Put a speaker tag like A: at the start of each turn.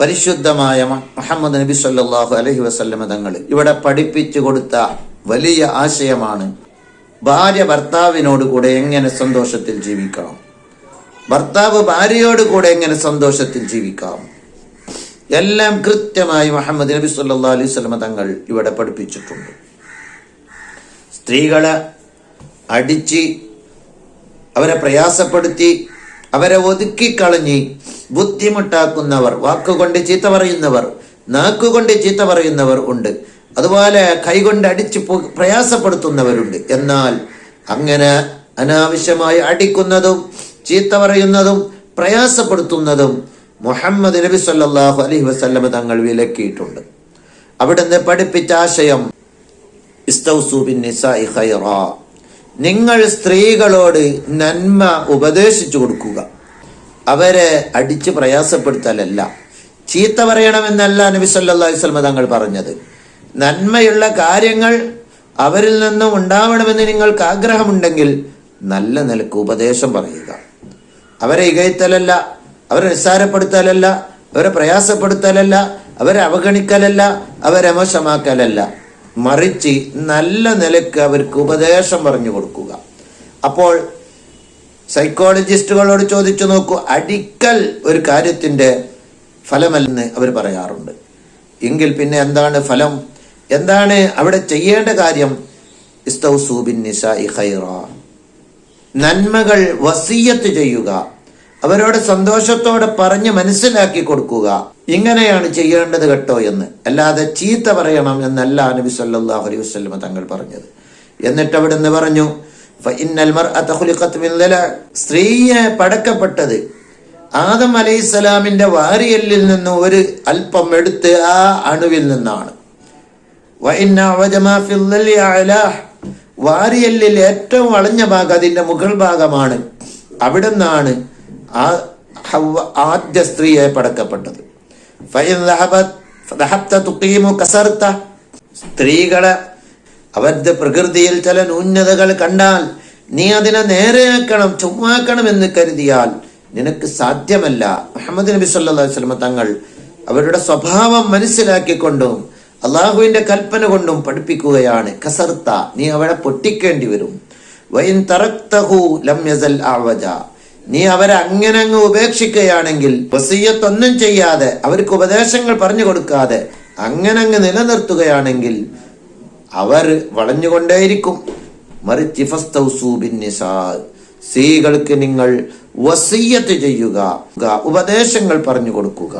A: പരിശുദ്ധമായ മുഹമ്മദ് നബി സല്ലല്ലാഹു അലൈഹി വസല്ലമ തങ്ങൾ ഇവിടെ പഠിപ്പിച്ചു കൊടുത്ത വലിയ ആശയമാണ് ഭാര്യ ഭർത്താവിനോട് കൂടെ എങ്ങനെ സന്തോഷത്തിൽ ജീവിക്കാം, ഭർത്താവ് ഭാര്യയോട് കൂടെ എങ്ങനെ സന്തോഷത്തിൽ ജീവിക്കാം. എല്ലാം കൃത്യമായി മുഹമ്മദ് നബി സല്ലല്ലാഹു അലൈഹി വസല്ലമ തങ്ങൾ ഇവിടെ പഠിപ്പിച്ചിട്ടുണ്ട്. സ്ത്രീകളെ അടിച്ച് അവരെ പ്രയാസപ്പെടുത്തി അവരെ ഒതുക്കിക്കളഞ്ഞ് ബുദ്ധിമുട്ടാക്കുന്നവർ, വാക്കുകൊണ്ട് ചീത്ത പറയുന്നവർ, നാക്കുകൊണ്ട് ചീത്ത പറയുന്നവർ ഉണ്ട്. അതുപോലെ കൈകൊണ്ട് അടിച്ച് പ്രയാസപ്പെടുത്തുന്നവരുണ്ട്. എന്നാൽ അങ്ങനെ അനാവശ്യമായി അടിക്കുന്നതും ചീത്ത പറയുന്നതും പ്രയാസപ്പെടുത്തുന്നതും മുഹമ്മദ് നബി സല്ലല്ലാഹു അലൈഹി വസല്ലമ തങ്ങൾ വിലക്കിയിട്ടുണ്ട്. അവിടുന്ന് പഠിപ്പിച്ച ആശയം ഇസ്തൗസു ബിന്നിസാഇ ഖൈറാ, നിങ്ങൾ സ്ത്രീകളോട് നന്മ ഉപദേശിച്ചു കൊടുക്കുക. അവരെ അടിച്ച് പ്രയാസപ്പെടുത്തലല്ല, ചീത്ത പറയണമെന്നല്ല നബി സല്ലല്ലാഹു അലൈഹി വസല്ലം തങ്ങൾ പറഞ്ഞത്. നന്മയുള്ള കാര്യങ്ങൾ അവരിൽ നിന്നും ഉണ്ടാവണമെന്ന് നിങ്ങൾക്ക് ആഗ്രഹമുണ്ടെങ്കിൽ നല്ല നിലക്ക് ഉപദേശം പറയുക. അവരെ ഇകഴ്ത്തലല്ല, അവരെ നിസ്സാരപ്പെടുത്തലല്ല, അവരെ പ്രയാസപ്പെടുത്തലല്ല, അവരെ അവഗണിക്കലല്ല, അവരെ മോശമാക്കലല്ല, മറിച്ച് നല്ല നിലക്ക് അവർക്ക് ഉപദേശം പറഞ്ഞു കൊടുക്കുക. അപ്പോൾ സൈക്കോളജിസ്റ്റുകളോട് ചോദിച്ചു നോക്കൂ, അടിക്കൽ ഒരു കാര്യത്തിന്റെ ഫലമല്ലെന്ന് അവർ പറയാറുണ്ട്. എങ്കിൽ പിന്നെ എന്താണ് ഫലം? എന്താണ് അവിടെ ചെയ്യേണ്ട കാര്യം? ഇസ്തൗസു ബിന്നിസാഇ ഖൈറാ, നന്മകൾ വസിയ്യത്ത് ചെയ്യുക, അവരോട് സന്തോഷത്തോടെ പറഞ്ഞ് മനസ്സിലാക്കി കൊടുക്കുക. ഇങ്ങനെയാണ് ചെയ്യേണ്ടത് കേട്ടോ എന്ന്. അല്ലാതെ ചീത്ത പറയണം എന്നല്ല നബി സല്ലല്ലാഹു അലൈഹി വസല്ലം തങ്ങൾ പറഞ്ഞത്. എന്നിട്ട് അവിടുന്ന് പറഞ്ഞു, ഫഇന്നൽ മർഅത ഖുലിഖത് മിൻ ദല, സ്ത്രീയെ പടക്കപ്പെട്ടത് ആദം അലൈഹിസ്സലാമിന്റെ വാരിയെല്ലിൽ നിന്ന് ഒരു അല്പം എടുത്ത് ആ അണുവിൽ നിന്നാണ്. വഇന്ന വജമാ ഫിൽ ദലി അലാ, വാരിയെല്ലിൽ ഏറ്റവും വളഞ്ഞ ഭാഗം അതിന്റെ മുകൾ ഭാഗമാണ്. അവിടെ നിന്നാണ് ആദ്യ സ്ത്രീയെ പടക്കപ്പെട്ടത്. സ്ത്രീകളെ അവരുടെ പ്രകൃതിയിൽ ചില ന്യൂനതകൾ കണ്ടാൽ നീ അതിനെ നേരെയാക്കണം, ചുമ്മാക്കണം എന്ന് കരുതിയാൽ നിനക്ക് സാധ്യമല്ല. മുഹമ്മദ് നബി സല്ലല്ലാഹു അലൈഹി വസല്ലം തങ്ങൾ അവരുടെ സ്വഭാവം മനസ്സിലാക്കിക്കൊണ്ടും അള്ളാഹുവിന്റെ കൽപ്പന കൊണ്ടും പഠിപ്പിക്കുകയാണ്. കസർത്ത, നീ അവരെ പൊട്ടിക്കേണ്ടി വരും. വൈൻ തറക്തഹു ലം യസൽ അഅവജ, നീ അവരെ അങ്ങനെ അങ്ങ് ഉപേക്ഷിക്കുകയാണെങ്കിൽ, വസിയ്യത്തൊന്നും ചെയ്യാതെ അവർക്ക് ഉപദേശങ്ങൾ പറഞ്ഞു കൊടുക്കാതെ അങ്ങനെ അങ്ങ് നിലനിർത്തുകയാണെങ്കിൽ അവർ വളഞ്ഞുകൊണ്ടേയിരിക്കും. മറിച്ച് ഫസ്തൗസു ബിന്നിസാ, സ്ത്രീകൾക്ക് നിങ്ങൾ വസിയ്യത്ത് ചെയ്യുക, ഉപദേശങ്ങൾ പറഞ്ഞു കൊടുക്കുക.